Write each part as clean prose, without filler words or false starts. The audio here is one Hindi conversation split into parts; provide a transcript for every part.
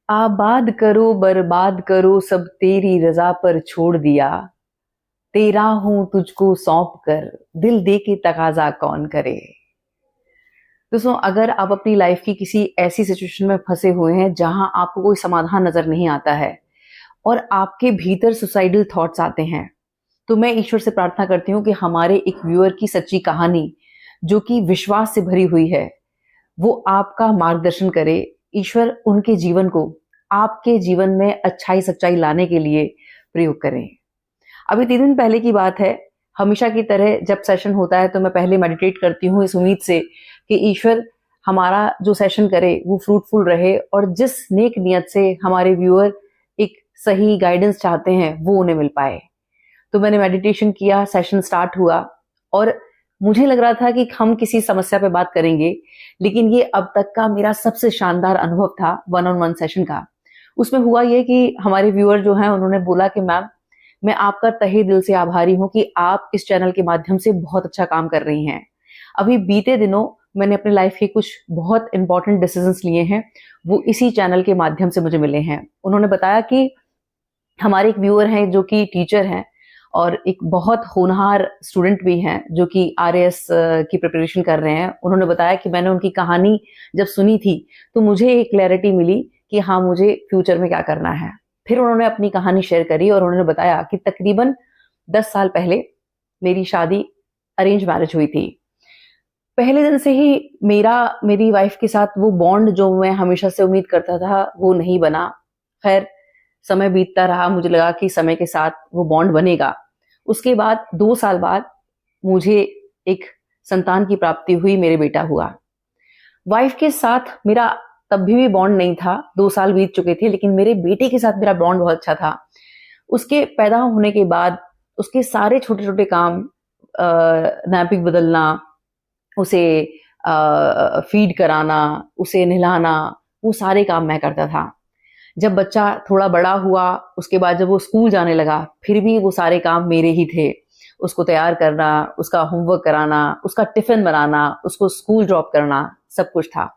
आबाद करो बर्बाद करो सब तेरी रजा पर छोड़ दिया। तेरा हूं तुझको सौंप कर दिल दे के तकाजा कौन करे। दोस्तों, अगर आप अपनी लाइफ की किसी ऐसी सिचुएशन में फंसे हुए हैं जहां आपको कोई समाधान नजर नहीं आता है और आपके भीतर सुसाइडल थॉट्स आते हैं, तो मैं ईश्वर से प्रार्थना करती हूँ कि हमारे एक व्यूअर की सच्ची कहानी जो कि विश्वास से भरी हुई है, वो आपका मार्गदर्शन करे। ईश्वर उनके जीवन को आपके जीवन में अच्छाई सच्चाई लाने के लिए प्रयोग करें। अभी 3 दिन पहले की बात है। हमेशा की तरह जब सेशन होता है तो मैं पहले मेडिटेट करती हूँ इस उम्मीद से कि ईश्वर हमारा जो सेशन करे वो फ्रूटफुल रहे और जिस नेक नियत से हमारे व्यूअर एक सही गाइडेंस चाहते हैं वो उन्हें मिल पाए। तो मैंने मेडिटेशन किया, सेशन स्टार्ट हुआ और मुझे लग रहा था कि हम किसी समस्या पे बात करेंगे, लेकिन ये अब तक का मेरा सबसे शानदार अनुभव था वन-ऑन-वन सेशन का। उसमें हुआ ये कि हमारे व्यूअर जो हैं उन्होंने बोला कि मैम, मैं आपका तहे दिल से आभारी हूं कि आप इस चैनल के माध्यम से बहुत अच्छा काम कर रही हैं। अभी बीते दिनों मैंने अपने लाइफ के कुछ बहुत इंपॉर्टेंट डिसीजंस लिए हैं, वो इसी चैनल के माध्यम से मुझे मिले हैं। उन्होंने बताया कि हमारे एक व्यूअर हैं जो कि टीचर हैं और एक बहुत होनहार स्टूडेंट भी हैं जो कि आरएएस की प्रिपरेशन कर रहे हैं। उन्होंने बताया कि मैंने उनकी कहानी जब सुनी थी तो मुझे एक क्लैरिटी मिली कि हाँ, मुझे फ्यूचर में क्या करना है। फिर उन्होंने अपनी कहानी शेयर करी और उन्होंने बताया कि तकरीबन 10 साल पहले मेरी शादी अरेंज मैरिज हुई थी। पहले दिन से ही मेरी वाइफ के साथ वो बॉन्ड जो मैं हमेशा से उम्मीद करता था वो नहीं बना। खैर, समय बीतता रहा, मुझे लगा कि समय के साथ वो बॉन्ड बनेगा। उसके बाद 2 साल बाद मुझे एक संतान की प्राप्ति हुई, मेरे बेटा हुआ। वाइफ के साथ मेरा तब भी बॉन्ड नहीं था, 2 साल बीत चुके थे, लेकिन मेरे बेटे के साथ मेरा बॉन्ड बहुत अच्छा था। उसके पैदा होने के बाद उसके सारे छोटे छोटे काम, नैपिक बदलना, उसे फीड कराना, उसे नहलाना, वो सारे काम मैं करता था। जब बच्चा थोड़ा बड़ा हुआ, उसके बाद जब वो स्कूल जाने लगा, फिर भी वो सारे काम मेरे ही थे। उसको तैयार करना, उसका होमवर्क कराना, उसका टिफिन बनाना, उसको स्कूल ड्रॉप करना, सब कुछ था।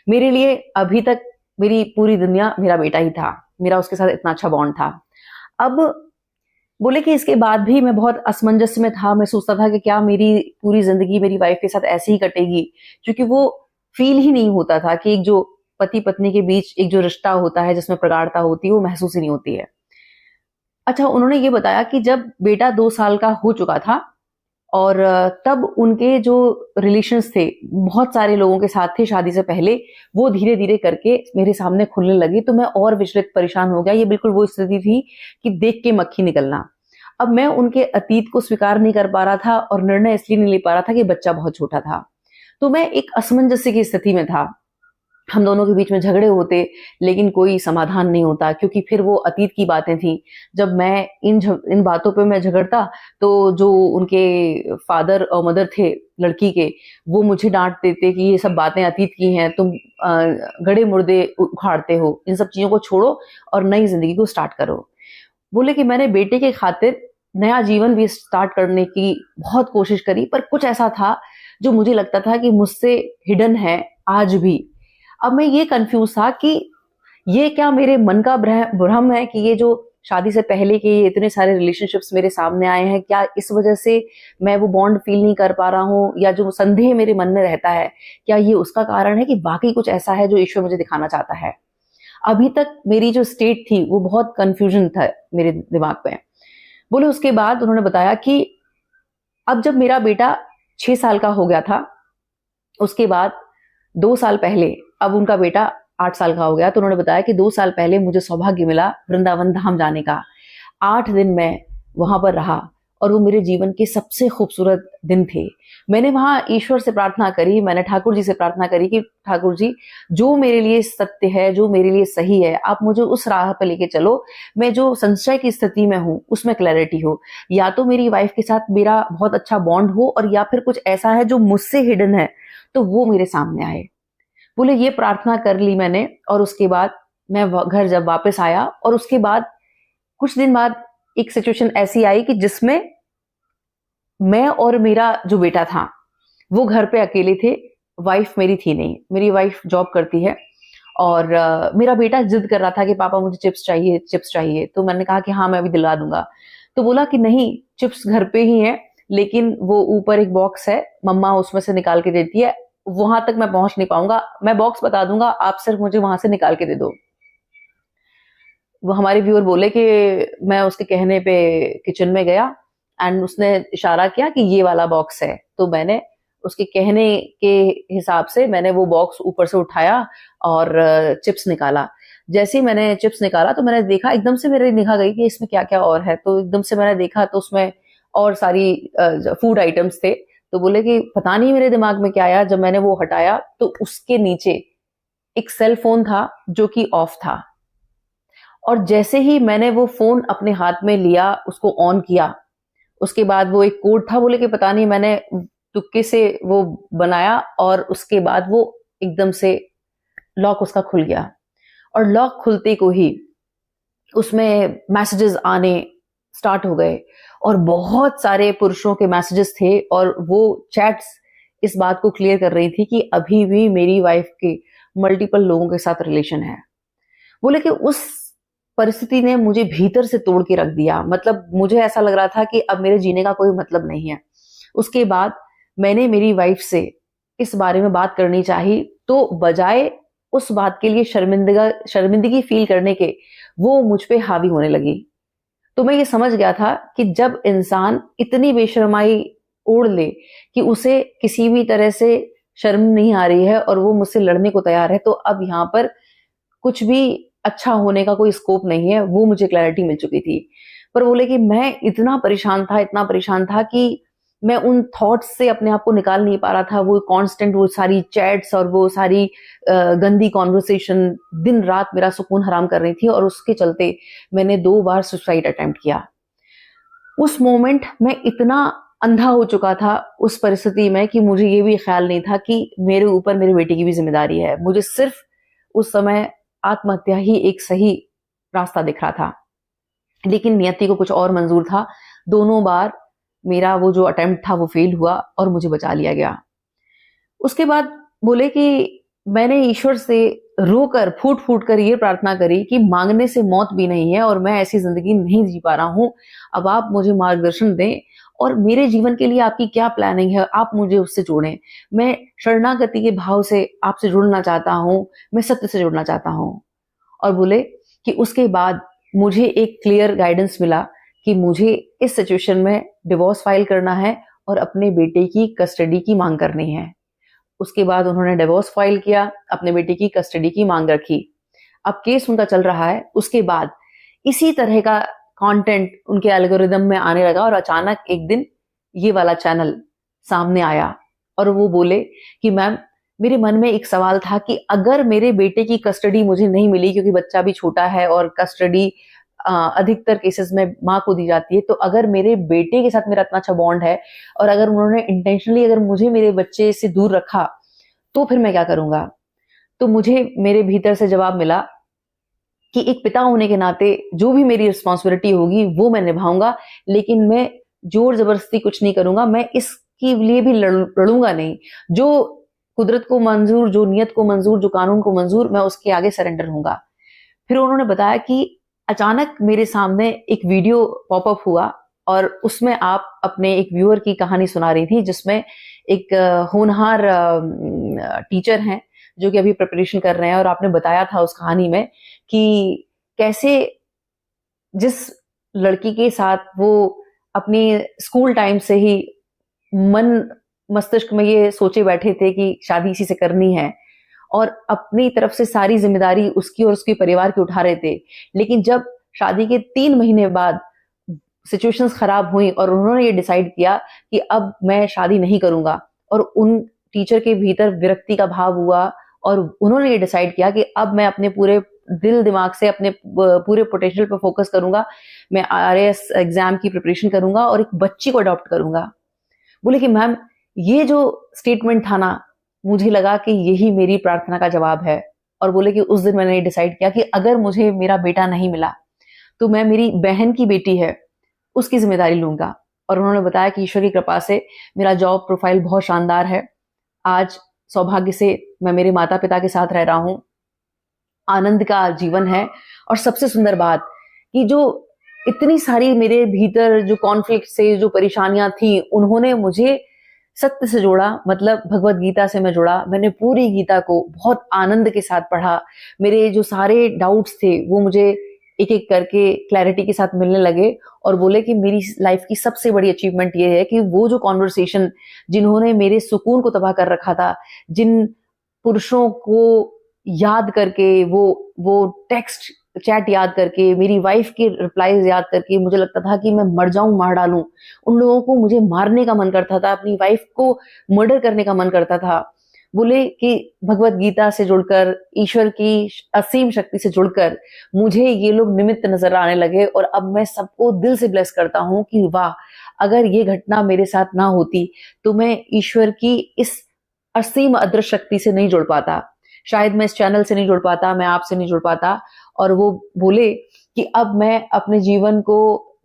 मेरे लिए अभी तक मेरी पूरी दुनिया मेरा बेटा ही था। मेरा उसके साथ इतना अच्छा बॉन्ड था। अब बोले कि इसके बाद भी मैं बहुत असमंजस में था। मैं सोचता था कि क्या मेरी पूरी जिंदगी मेरी वाइफ के साथ ऐसे ही कटेगी, क्योंकि वो फील ही नहीं होता था कि एक जो पति पत्नी के बीच एक जो रिश्ता होता है जिसमें प्रगाढ़ता होती है वो महसूस ही नहीं होती है। अच्छा, उन्होंने ये बताया कि जब बेटा 2 साल का हो चुका था और तब उनके जो रिलेशंस थे बहुत सारे लोगों के साथ थे शादी से पहले, वो धीरे धीरे करके मेरे सामने खुलने लगी। तो मैं और विचलित परेशान हो गया। ये बिल्कुल वो स्थिति थी कि देख के मक्खी निकलना। अब मैं उनके अतीत को स्वीकार नहीं कर पा रहा था और निर्णय इसलिए नहीं ले पा रहा था कि बच्चा बहुत छोटा था। तो मैं एक असमंजस्य की स्थिति में था। हम दोनों के बीच में झगड़े होते, लेकिन कोई समाधान नहीं होता, क्योंकि फिर वो अतीत की बातें थी। जब मैं इन बातों पे मैं झगड़ता तो जो उनके फादर और मदर थे लड़की के, वो मुझे डांट देते कि ये सब बातें अतीत की हैं, तुम गड़े मुर्दे उखाड़ते हो, इन सब चीजों को छोड़ो और नई जिंदगी को स्टार्ट करो। बोले कि मैंने बेटे के खातिर नया जीवन भी स्टार्ट करने की बहुत कोशिश करी, पर कुछ ऐसा था जो मुझे लगता था कि मुझसे हिडन है आज भी। अब मैं ये कंफ्यूज था कि ये क्या मेरे मन का भ्रम है कि ये जो शादी से पहले के ये इतने सारे रिलेशनशिप्स मेरे सामने आए हैं, क्या इस वजह से मैं वो बॉन्ड फील नहीं कर पा रहा हूँ, या जो संदेह मेरे मन में रहता है क्या ये उसका कारण है कि वाकई कुछ ऐसा है जो ईश्वर मुझे दिखाना चाहता है। अभी तक मेरी जो स्टेट थी वो बहुत कंफ्यूजन था मेरे दिमाग में। बोले उसके बाद उन्होंने बताया कि अब जब मेरा बेटा 6 साल का हो गया था, उसके बाद 2 साल पहले, अब उनका बेटा 8 साल का हो गया, तो उन्होंने बताया कि 2 साल पहले मुझे सौभाग्य मिला वृंदावन धाम जाने का। 8 दिन मैं वहां पर रहा और वो मेरे जीवन के सबसे खूबसूरत दिन थे। मैंने वहां ईश्वर से प्रार्थना करी, मैंने ठाकुर जी से प्रार्थना करी कि ठाकुर जी, जो मेरे लिए सत्य है, जो मेरे लिए सही है, आप मुझे उस राह पर लेके चलो। मैं जो संशय की स्थिति में हूँ उसमें क्लैरिटी हो, या तो मेरी वाइफ के साथ मेरा बहुत अच्छा बॉन्ड हो, और या फिर कुछ ऐसा है जो मुझसे हिडन है तो वो मेरे सामने आए। बोले ये प्रार्थना कर ली मैंने, और उसके बाद मैं घर जब वापस आया, और उसके बाद कुछ दिन बाद एक सिचुएशन ऐसी आई कि जिसमें मैं और मेरा जो बेटा था वो घर पे अकेले थे। वाइफ मेरी थी नहीं, मेरी वाइफ जॉब करती है और मेरा बेटा जिद कर रहा था कि पापा मुझे चिप्स चाहिए, चिप्स चाहिए। तो मैंने कहा कि हाँ मैं अभी दिला दूंगा। तो बोला कि नहीं, चिप्स घर पे ही है, लेकिन वो ऊपर एक बॉक्स है, मम्मा उसमें से निकाल के देती है, वहां तक मैं पहुंच नहीं पाऊंगा, मैं बॉक्स बता दूंगा, आप सिर्फ मुझे वहां से निकाल के दे दो। वो हमारे व्यूअर बोले कि मैं उसके कहने पे किचन में गया एंड उसने इशारा किया कि ये वाला बॉक्स है। तो मैंने उसके कहने के हिसाब से मैंने वो बॉक्स ऊपर से उठाया और चिप्स निकाला। जैसे ही मैंने चिप्स निकाला तो मैंने देखा, एकदम से मेरी निगाह गई कि इसमें क्या क्या और है। तो एकदम से मैंने देखा तो उसमें और सारी फूड आइटम्स थे। तो बोले कि पता नहीं मेरे दिमाग में क्या आया, जब मैंने वो हटाया तो उसके नीचे एक सेल फोन था जो कि ऑफ था। और जैसे ही मैंने वो फोन अपने हाथ में लिया, उसको ऑन किया, उसके बाद वो एक कोड था, बोले कि पता नहीं मैंने तुक्के से वो बनाया और उसके बाद वो एकदम से लॉक उसका खुल गया। और लॉक खुलते को ही उसमें मैसेजेस आने स्टार्ट हो गए और बहुत सारे पुरुषों के मैसेजेस थे और वो चैट्स इस बात को क्लियर कर रही थी कि अभी भी मेरी वाइफ के मल्टीपल लोगों के साथ रिलेशन है। बोले कि उस परिस्थिति ने मुझे भीतर से तोड़ के रख दिया। मतलब मुझे ऐसा लग रहा था कि अब मेरे जीने का कोई मतलब नहीं है। उसके बाद मैंने मेरी वाइफ से इस बारे में बात करनी चाहिए, तो बजाय उस बात के लिए शर्मिंदगी फील करने के, वो मुझ पे हावी होने लगी। तो मैं ये समझ गया था कि जब इंसान इतनी बेशर्माई ओढ़ ले कि उसे किसी भी तरह से शर्म नहीं आ रही है और वो मुझसे लड़ने को तैयार है, तो अब यहाँ पर कुछ भी अच्छा होने का कोई स्कोप नहीं है, वो मुझे क्लैरिटी मिल चुकी थी। पर बोले कि मैं इतना परेशान था कि मैं उन थॉट्स से अपने आप को निकाल नहीं पा रहा था। वो कांस्टेंट वो सारी चैट्स और वो सारी गंदी कॉन्वर्सेशन दिन रात मेरा सुकून हराम कर रही थी और उसके चलते मैंने 2 बार सुसाइड अटेम्प्ट किया। उस मोमेंट में इतना अंधा हो चुका था उस परिस्थिति में कि मुझे ये भी ख्याल नहीं था कि मेरे ऊपर मेरे बेटे की भी जिम्मेदारी है। मुझे सिर्फ उस समय आत्महत्या ही एक सही रास्ता दिख रहा था, लेकिन नियति को कुछ और मंजूर था। दोनों बार मेरा वो जो अटेम्प्ट था वो फेल हुआ और मुझे बचा लिया गया। उसके बाद बोले कि मैंने ईश्वर से रोकर फूट फूट कर ये प्रार्थना करी कि मांगने से मौत भी नहीं है और मैं ऐसी जिंदगी नहीं जी पा रहा हूं, अब आप मुझे मार्गदर्शन दें और मेरे जीवन के लिए आपकी क्या प्लानिंग है, आप मुझे उससे जोड़ें। मैं शरणागति के भाव से आपसे जुड़ना चाहता हूं, मैं सत्य से जुड़ना चाहता हूं। और बोले कि उसके बाद मुझे एक क्लियर गाइडेंस मिला कि मुझे इस सिचुएशन में डिवोर्स फाइल करना है और अपने बेटे की कस्टडी की मांग करनी है। उसके बाद उन्होंने डिवोर्स फाइल किया, अपने बेटे की कस्टडी की मांग रखी। अब केस उनका चल रहा है। उसके बाद इसी तरह का कंटेंट उनके एल्गोरिदम में आने लगा और अचानक एक दिन ये वाला चैनल सामने आया और वो बोले कि मैम, मेरे मन में एक सवाल था कि अगर मेरे बेटे की कस्टडी मुझे नहीं मिली, क्योंकि बच्चा भी छोटा है और कस्टडी अधिकतर केसेस में माँ को दी जाती है, तो अगर मेरे बेटे के साथ मेरा इतना अच्छा बॉन्ड है और अगर उन्होंने इंटेंशनली अगर मुझे मेरे बच्चे से दूर रखा, तो फिर मैं क्या करूंगा। तो मुझे मेरे भीतर से जवाब मिला कि एक पिता होने के नाते जो भी मेरी रिस्पॉन्सिबिलिटी होगी वो मैं निभाऊंगा, लेकिन मैं जोर जबरदस्ती कुछ नहीं करूंगा, मैं इसके लिए भी लड़ूंगा नहीं। जो कुदरत को मंजूर, जो नियत को मंजूर, जो कानून को मंजूर, मैं उसके आगे सरेंडर होऊंगा। फिर उन्होंने बताया कि अचानक मेरे सामने एक वीडियो पॉपअप हुआ और उसमें आप अपने एक व्यूअर की कहानी सुना रही थी, जिसमें एक होनहार टीचर हैं जो कि अभी प्रिपरेशन कर रहे हैं, और आपने बताया था उस कहानी में कि कैसे जिस लड़की के साथ वो अपनी स्कूल टाइम से ही मन मस्तिष्क में ये सोचे बैठे थे कि शादी इसी से करनी है और अपनी तरफ से सारी जिम्मेदारी उसकी और उसके परिवार की उठा रहे थे, लेकिन जब शादी के 3 महीने बाद सिचुएशंस खराब हुई और उन्होंने ये डिसाइड किया कि अब मैं शादी नहीं करूंगा, और उन टीचर के भीतर विरक्ति का भाव हुआ और उन्होंने ये डिसाइड किया कि अब मैं अपने पूरे दिल दिमाग से अपने पूरे पोटेंशियल पर फोकस करूंगा, मैं आरएएस एग्जाम की प्रिपरेशन करूंगा और एक बच्ची को अडॉप्ट करूंगा। बोले कि मैम, ये जो स्टेटमेंट था ना, मुझे लगा कि यही मेरी प्रार्थना का जवाब है। और बोले कि उस दिन मैंने डिसाइड किया कि अगर मुझे मेरा बेटा नहीं मिला तो मैं मेरी बहन की बेटी है उसकी जिम्मेदारी लूंगा। और उन्होंने बताया कि ईश्वर की कृपा से मेरा जॉब प्रोफाइल बहुत शानदार है। आज सौभाग्य से मैं मेरे माता पिता के साथ रह रहा हूँ, आनंद का जीवन है। और सबसे सुंदर बात कि जो इतनी सारी मेरे भीतर जो कॉन्फ्लिक्ट से, जो परेशानियां थी, उन्होंने मुझे सत्य से जोड़ा, मतलब भगवत गीता से मैं जुड़ा। मैंने पूरी गीता को बहुत आनंद के साथ पढ़ा। मेरे जो सारे डाउट्स थे वो मुझे एक एक करके क्लैरिटी के साथ मिलने लगे, और बोले कि मेरी लाइफ की सबसे बड़ी अचीवमेंट ये है कि वो जो कॉन्वर्सेशन जिन्होंने मेरे सुकून को तबाह कर रखा था, जिन पुरुषों को याद करके, वो टेक्स्ट चैट याद करके, मेरी वाइफ के रिप्लाईज याद करके मुझे लगता था कि मैं मर जाऊं, मार डालूं, उन लोगों को मुझे मारने का मन करता था, अपनी वाइफ को मर्डर करने का मन करता था। बोले कि भगवत गीता से जुड़कर, ईश्वर की असीम शक्ति से जुड़कर मुझे ये लोग निमित्त नजर आने लगे, और अब मैं सबको दिल से ब्लेस करता हूं कि वाह, अगर ये घटना मेरे साथ ना होती तो मैं ईश्वर की इस असीम अदृश्य शक्ति से नहीं जुड़ पाता, शायद मैं इस चैनल से नहीं जुड़ पाता, मैं आपसे नहीं जुड़ पाता। और वो बोले कि अब मैं अपने जीवन को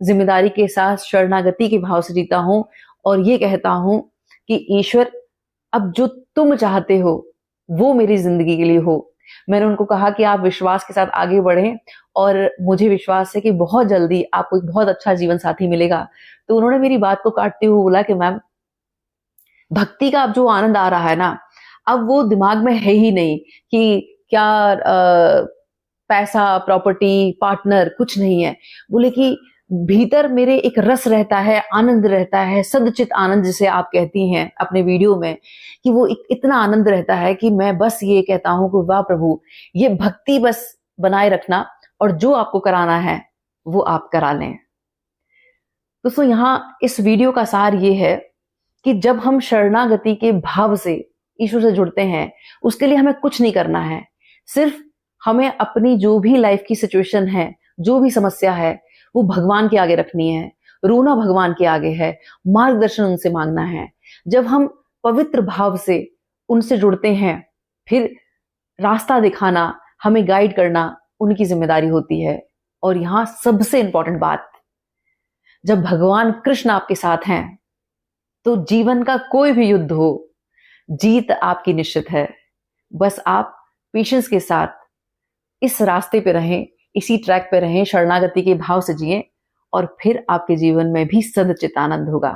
जिम्मेदारी के साथ शरणागति के भाव से जीता हूं, और ये कहता हूं कि ईश्वर, अब जो तुम चाहते हो वो मेरी जिंदगी के लिए हो। मैंने उनको कहा कि आप विश्वास के साथ आगे बढ़ें, और मुझे विश्वास है कि बहुत जल्दी आपको एक बहुत अच्छा जीवन साथी मिलेगा। तो उन्होंने मेरी बात को काटते हुए बोला कि मैम, भक्ति का अब जो आनंद आ रहा है ना, अब वो दिमाग में है ही नहीं कि क्या पैसा, प्रॉपर्टी, पार्टनर, कुछ नहीं है। बोले कि भीतर मेरे एक रस रहता है, आनंद रहता है, सदचित आनंद जिसे आप कहती हैं अपने वीडियो में, कि वो इतना आनंद रहता है कि मैं बस ये कहता हूं कि वाह प्रभु, ये भक्ति बस बनाए रखना, और जो आपको कराना है वो आप करा लें। दोस्तों, यहाँ इस वीडियो का सार ये है कि जब हम शरणागति के भाव से ईश्वर से जुड़ते हैं, उसके लिए हमें कुछ नहीं करना है, सिर्फ हमें अपनी जो भी लाइफ की सिचुएशन है, जो भी समस्या है, वो भगवान के आगे रखनी है, रोना भगवान के आगे है, मार्गदर्शन उनसे मांगना है। जब हम पवित्र भाव से उनसे जुड़ते हैं, फिर रास्ता दिखाना, हमें गाइड करना उनकी जिम्मेदारी होती है। और यहां सबसे इंपॉर्टेंट बात, जब भगवान कृष्ण आपके साथ हैं तो जीवन का कोई भी युद्ध हो, जीत आपकी निश्चित है। बस आप पेशेंस के साथ इस रास्ते पे रहें, इसी ट्रैक पे रहें, शरणागति के भाव से जिएं, और फिर आपके जीवन में भी सदचित आनंद होगा।